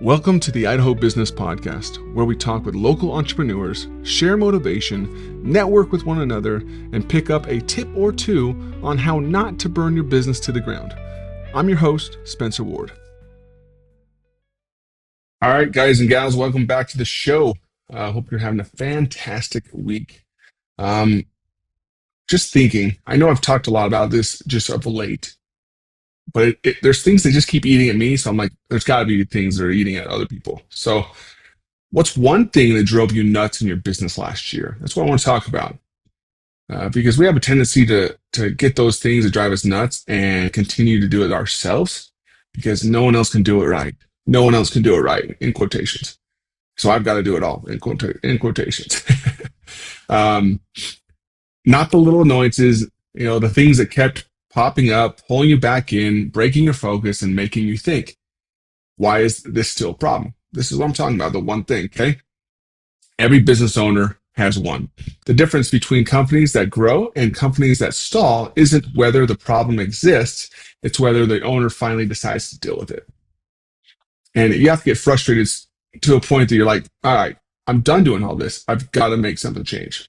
Welcome to the Idaho Business Podcast, where we talk with local entrepreneurs, share motivation, network with one another, and pick up a tip or two on how not to burn your business to the ground. I'm your host, Spencer Ward. All right, guys and gals, welcome back to the show. I hope you're having a fantastic week. Just thinking, I know I've talked a lot about this just of late, but there's things that just keep eating at me. So I'm like, there's got to be things that are eating at other people. So what's one thing that drove you nuts in your business last year? That's what I want to talk about. Because we have a tendency to get those things that drive us nuts and continue to do it ourselves because no one else can do it right. No one else can do it right, in quotations. So I've got to do it all in quotations. Not the little annoyances, the things that kept popping up, pulling you back in, breaking your focus, and making you think, why is this still a problem? This is what I'm talking about, the one thing, okay? Every business owner has one. The difference between companies that grow and companies that stall isn't whether the problem exists, it's whether the owner finally decides to deal with it. And you have to get frustrated to a point that you're like, all right, I'm done doing all this. I've got to make something change.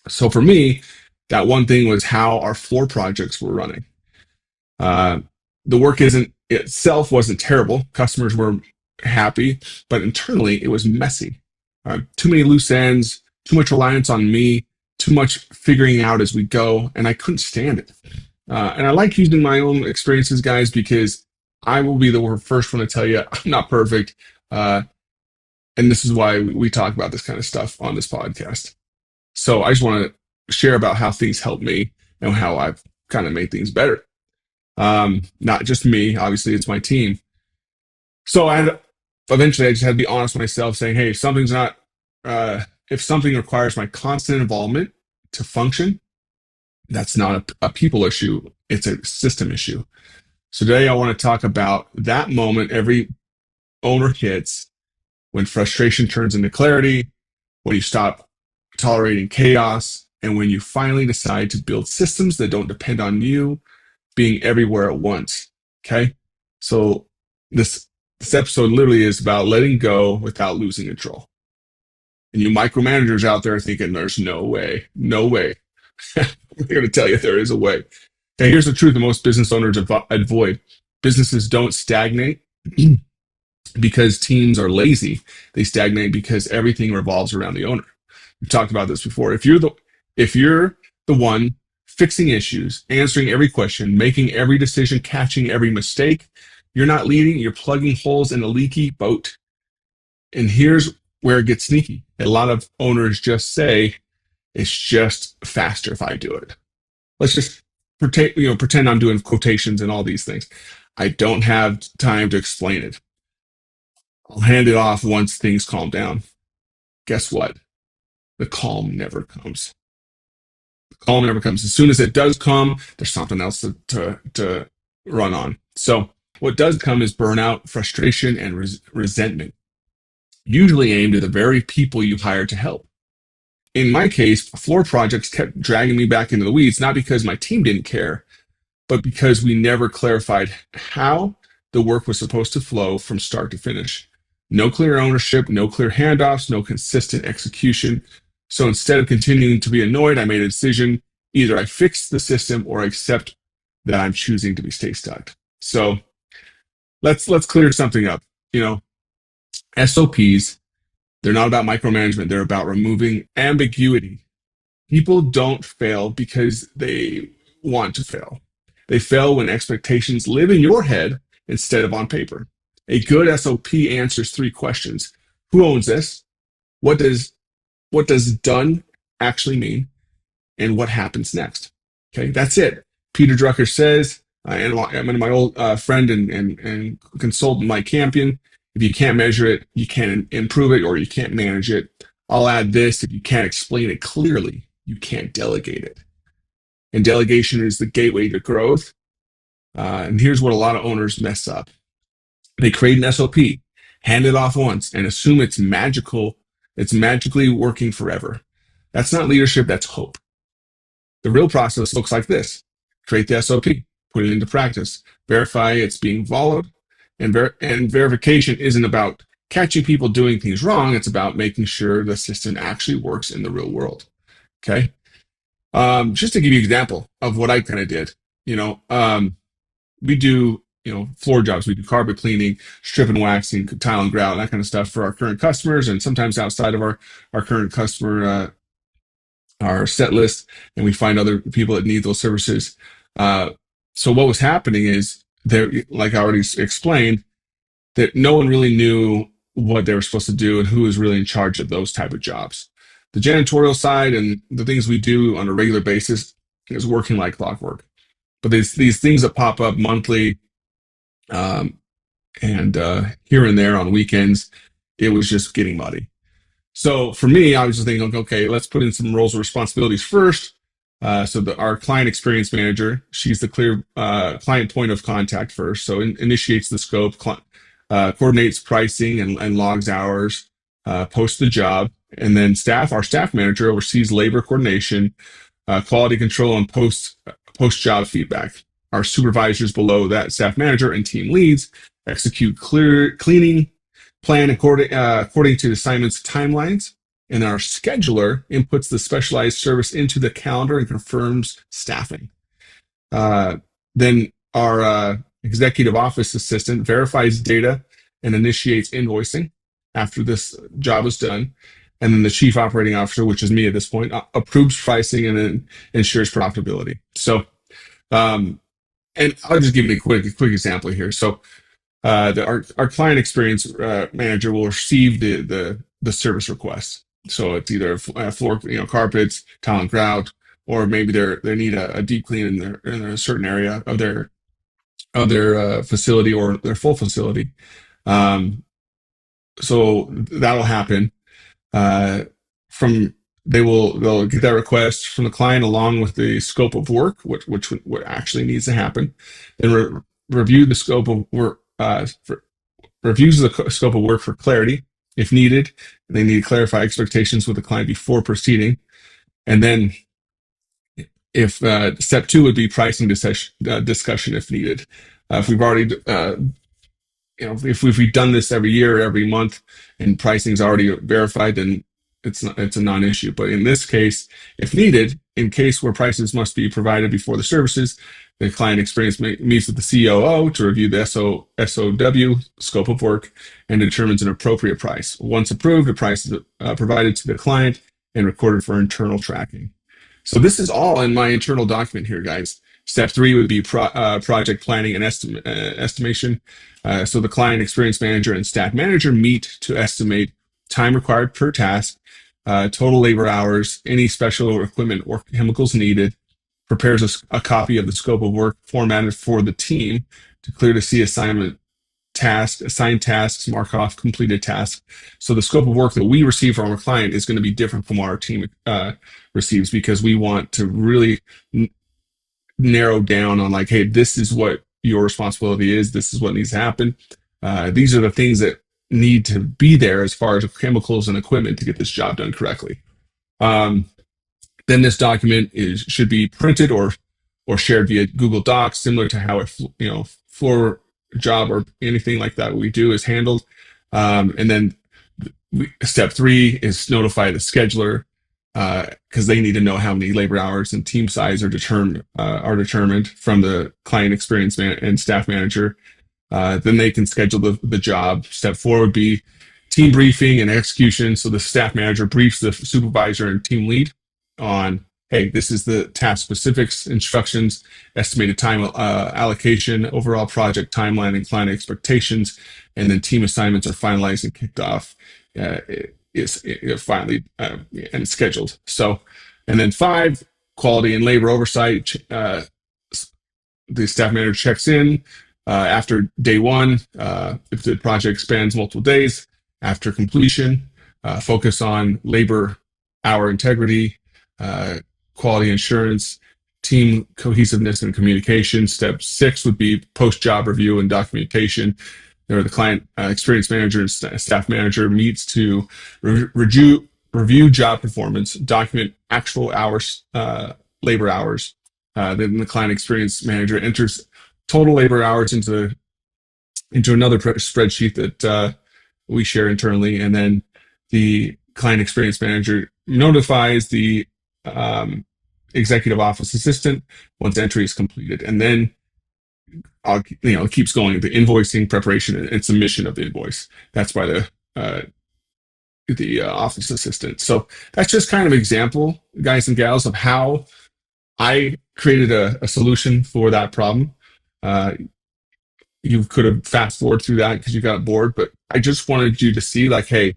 So for me, that one thing was how our floor projects were running. The work itself wasn't terrible. Customers were happy, but internally it was messy. Too many loose ends, too much reliance on me, too much figuring out as we go, and I couldn't stand it. And I like using my own experiences, guys, because I will be the first one to tell you I'm not perfect. And this is why we talk about this kind of stuff on this podcast. So I just want to share about how things help me and how I've kind of made things better. Not just me, obviously it's my team. So eventually I just had to be honest with myself saying, hey, if something requires my constant involvement to function, that's not a people issue, it's a system issue. So today I want to talk about that moment every owner hits when frustration turns into clarity, when you stop tolerating chaos, and when you finally decide to build systems that don't depend on you being everywhere at once, okay? So this episode literally is about letting go without losing control. And you micromanagers out there are thinking, there's no way. I'm going to tell you there is a way. Okay, here's the truth that most business owners avoid. Businesses don't stagnate because teams are lazy. They stagnate because everything revolves around the owner. We've talked about this before. If you're the one fixing issues, answering every question, making every decision, catching every mistake, you're not leading, you're plugging holes in a leaky boat. And here's where it gets sneaky. A lot of owners just say, it's just faster if I do it. Let's just pretend I'm doing quotations and all these things. I don't have time to explain it. I'll hand it off once things calm down. Guess what? The calm never comes. Calm never comes. As soon as it does come, there's something else to run on. So what does come is burnout, frustration, and resentment, usually aimed at the very people you hired to help. In my case, floor projects kept dragging me back into the weeds, not because my team didn't care, but because we never clarified how the work was supposed to flow from start to finish. No clear ownership, no clear handoffs, no consistent execution. So instead of continuing to be annoyed, I made a decision. Either I fix the system or I accept that I'm choosing to stay stuck. So let's clear something up. SOPs, they're not about micromanagement. They're about removing ambiguity. People don't fail because they want to fail. They fail when expectations live in your head instead of on paper. A good SOP answers three questions. Who owns this? What does done actually mean? And what happens next? Okay, that's it. Peter Drucker says, and my old friend and consultant, Mike Campion, if you can't measure it, you can't improve it, or you can't manage it. I'll add this, if you can't explain it clearly, you can't delegate it. And delegation is the gateway to growth. And here's what a lot of owners mess up. They create an SOP, hand it off once, and assume it's magical. It's magically working forever. That's not leadership, that's hope. The real process looks like this. Create the SOP, put it into practice, verify it's being followed, And verification isn't about catching people doing things wrong. It's about making sure the system actually works in the real world. Okay. Just to give you an example of what I kind of did, you know, we do, floor jobs. We do carpet cleaning, strip and waxing, tile and grout, that kind of stuff for our current customers, and sometimes outside of our current customer, our set list, and we find other people that need those services. Uh, so what was happening is there, like I already explained, that no one really knew what they were supposed to do and who was really in charge of those type of jobs. The janitorial side and the things we do on a regular basis is working like clockwork. But these things that pop up monthly, um, and here and there on weekends, it was just getting muddy. So for me, I was just thinking, okay, let's put in some roles and responsibilities first. Our client experience manager, she's the clear client point of contact first. So initiates the scope, coordinates pricing and logs hours, posts the job, and then our staff manager oversees labor coordination, quality control, and post job feedback. Our supervisors below that staff manager and team leads execute cleaning plan according to the assignment's timelines, and our scheduler inputs the specialized service into the calendar and confirms staffing. Then our executive office assistant verifies data and initiates invoicing after this job is done. And then the chief operating officer, which is me at this point, approves pricing and then ensures profitability. So, and I'll just give you a quick example here. So, our client experience manager will receive the service request. So it's either a floor, carpets, tile and grout, or maybe they need a deep clean in a certain area of their facility or their full facility. So that'll happen. They'll get that request from the client along with the scope of work, which what actually needs to happen, then review the scope of work. Reviews the scope of work for clarity if needed. They need to clarify expectations with the client before proceeding. And then if step two would be pricing discussion if needed. If we've already, if we've done this every year, every month, and pricing's already verified, then it's a non-issue. But in this case, if needed, in case where prices must be provided before the services, the client experience meets with the COO to review the SOW scope of work and determines an appropriate price. Once approved, the price is provided to the client and recorded for internal tracking. So this is all in my internal document here, guys. Step three would be project planning and estimation. So the client experience manager and staff manager meet to estimate time required per task, total labor hours, any special equipment or chemicals needed, prepares a copy of the scope of work formatted for the team to clear to see assigned tasks, mark off completed tasks. So the scope of work that we receive from our client is going to be different from what our team receives, because we want to really narrow down on like, hey, this is what your responsibility is. This is what needs to happen. These are the things that need to be there as far as chemicals and equipment to get this job done correctly. Then this document should be printed or shared via Google Docs, similar to how a floor job or anything like that we do is handled. And then step three is notify the scheduler, because they need to know how many labor hours and team size are determined from the client experience and staff manager. Then they can schedule the job. Step four would be team briefing and execution. So the staff manager briefs the supervisor and team lead on, hey, this is the task specifics, instructions, estimated time allocation, overall project timeline, and client expectations. And then team assignments are finalized and kicked off. Is finally and scheduled. So, and then five, quality and labor oversight. The staff manager checks in after day one, if the project spans multiple days after completion. Focus on labor hour integrity, quality assurance, team cohesiveness and communication. Step six would be post-job review and documentation. There, the client experience manager and staff manager meets to review job performance, document actual hours, labor hours. Then the client experience manager enters total labor hours into into another spreadsheet that we share internally, and then the client experience manager notifies the um, executive office assistant once entry is completed, and then it keeps going. The invoicing, preparation, and submission of the invoice. That's by the office assistant. So that's just kind of an example, guys and gals, of how I created a solution for that problem. Uh, you could have fast forward through that because you got bored, but I just wanted you to see, like, hey,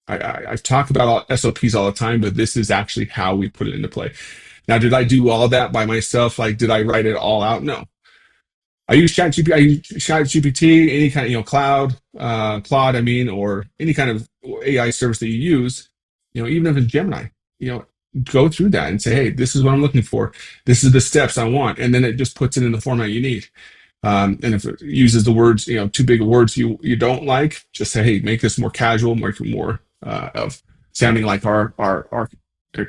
I talk about SOPs all the time, but this is actually how we put it into play. Now, did I do all that by myself? Like, did I write it all out? No. I use ChatGPT, any kind of, Claude, or any kind of AI service that you use, even if it's Gemini, go through that and say, hey, this is what I'm looking for. This is the steps I want. And then it just puts it in the format you need. And if it uses the words, too big of words you don't like, just say, hey, make this more casual, make it more of sounding like our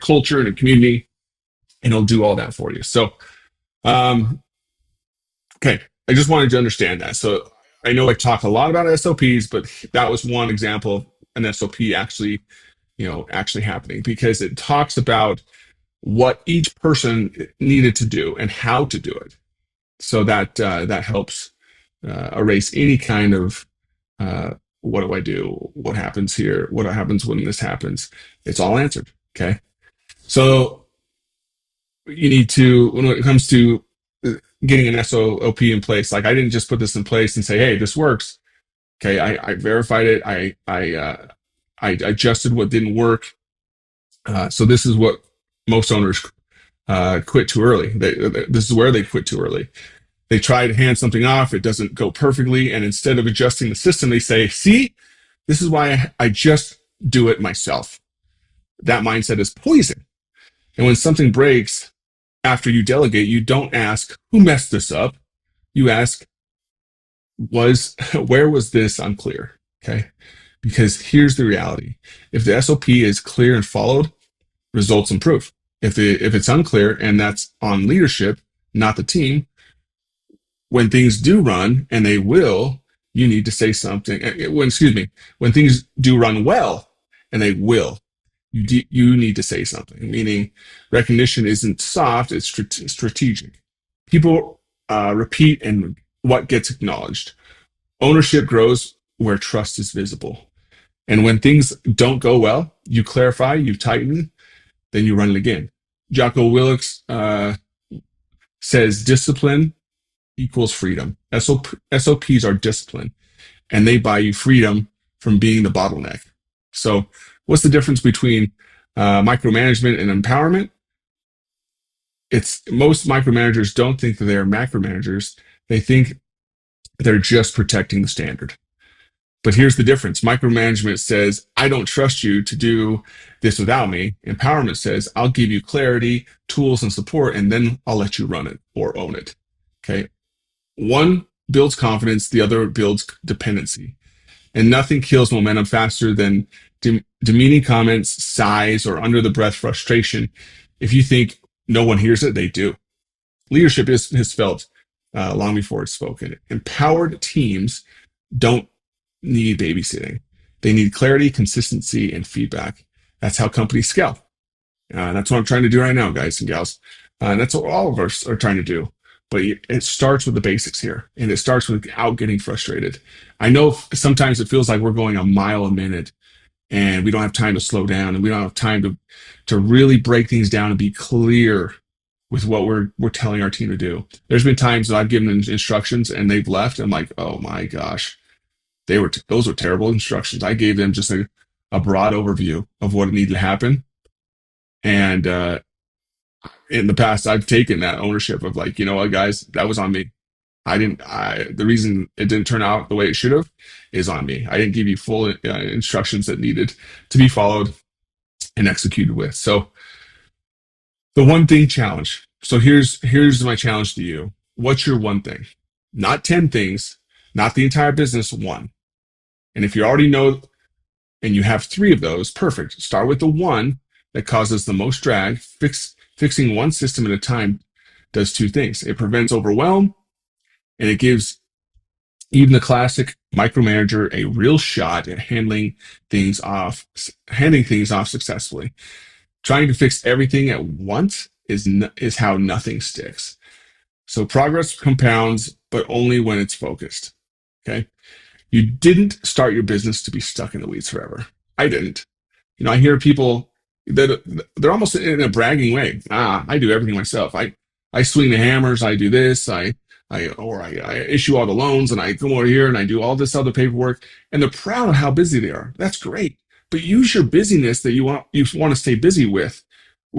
culture and a community, and it'll do all that for you. So, okay, I just wanted to understand that. So I know I talk a lot about SOPs, but that was one example of an SOP actually happening, because it talks about what each person needed to do and how to do it. So that helps erase any kind of what do I do? What happens here? What happens when this happens? It's all answered. Okay. So you need to, when it comes to getting an SOP in place, like, I didn't just put this in place and say, hey, this works. Okay. I verified it. I adjusted what didn't work. So this is what most owners quit too early. This is where they quit too early. They try to hand something off. It doesn't go perfectly. And instead of adjusting the system, they say, see, this is why I just do it myself. That mindset is poison. And when something breaks after you delegate, you don't ask, who messed this up? You ask, where was this unclear? Okay. Because here's the reality. If the SOP is clear and followed, results improve. If it's unclear, and that's on leadership, not the team, when things do run, and they will, you need to say something. When things do run well, and they will, you need to say something. Meaning, recognition isn't soft; it's strategic. People repeat, and what gets acknowledged. Ownership grows where trust is visible. And when things don't go well, you clarify, you tighten, then you run it again. Jocko Willix says discipline equals freedom. SOPs are discipline, and they buy you freedom from being the bottleneck. So what's the difference between micromanagement and empowerment? It's most micromanagers don't think that they're macromanagers. They think they're just protecting the standard. But here's the difference. Micromanagement says, I don't trust you to do this without me. Empowerment says, I'll give you clarity, tools, and support, and then I'll let you run it or own it. Okay. One builds confidence, the other builds dependency. And nothing kills momentum faster than demeaning comments, sighs, or under the breath frustration. If you think no one hears it, they do. Leadership is felt long before it's spoken. Empowered teams don't need babysitting. They need clarity, consistency, and feedback. That's how companies scale. That's what I'm trying to do right now, guys and gals. And that's what all of us are trying to do. But it starts with the basics here, and it starts without getting frustrated. I know sometimes it feels like we're going a mile a minute, and we don't have time to slow down, and we don't have time to really break things down and be clear with what we're telling our team to do. There's been times that I've given them instructions and they've left. I'm like, oh my gosh, those were terrible instructions. I gave them just a broad overview of what needed to happen, and in the past, I've taken that ownership of, like, you know what, guys, that was on me. The reason it didn't turn out the way it should have is on me. I didn't give you full instructions that needed to be followed and executed with. So the one thing challenge. So here's my challenge to you. What's your one thing? Not 10 things, not the entire business, one. And if you already know and you have 3 of those, perfect. Start with the one that causes the most drag. Fixing one system at a time does 2 things. It prevents overwhelm, and it gives Even the classic micromanager a real shot at handing things off successfully. Trying to fix everything at once is how nothing sticks. So progress compounds, but only when it's focused. Okay. You didn't start your business to be stuck in the weeds forever. I didn't. I hear people that they're almost in a bragging way. I do everything myself. I swing the hammers. I do this. I issue all the loans, and I come over here and I do all this other paperwork. And they're proud of how busy they are. That's great. But use your busyness that you want to stay busy with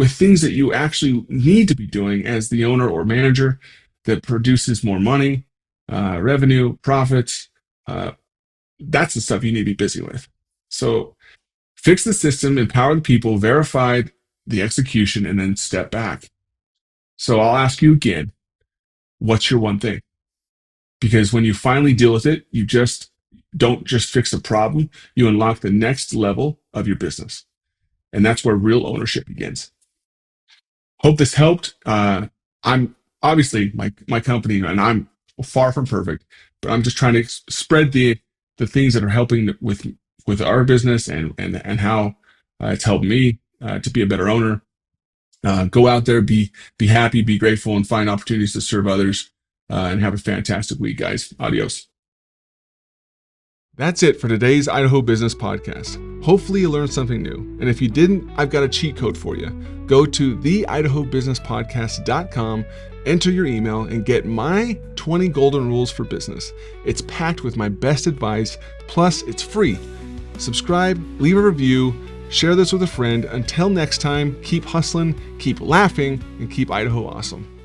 things that you actually need to be doing as the owner or manager that produces more money, revenue, profits. That's the stuff you need to be busy with. So fix the system, empower the people, verify the execution, and then step back. So I'll ask you again, what's your one thing? Because when you finally deal with it, you don't just fix a problem, you unlock the next level of your business. And that's where real ownership begins. Hope this helped. I'm obviously my company, and I'm far from perfect, but I'm just trying to spread the things that are helping with our business and how it's helped me to be a better owner. Go out there, be happy, be grateful, and find opportunities to serve others. And have a fantastic week, guys. Adios. That's it for today's Idaho Business Podcast. Hopefully you learned something new. And if you didn't, I've got a cheat code for you. Go to theidahobusinesspodcast.com, enter your email, and get my 20 golden rules for business. It's packed with my best advice, plus it's free. Subscribe, leave a review, share this with a friend. Until next time, keep hustling, keep laughing, and keep Idaho awesome.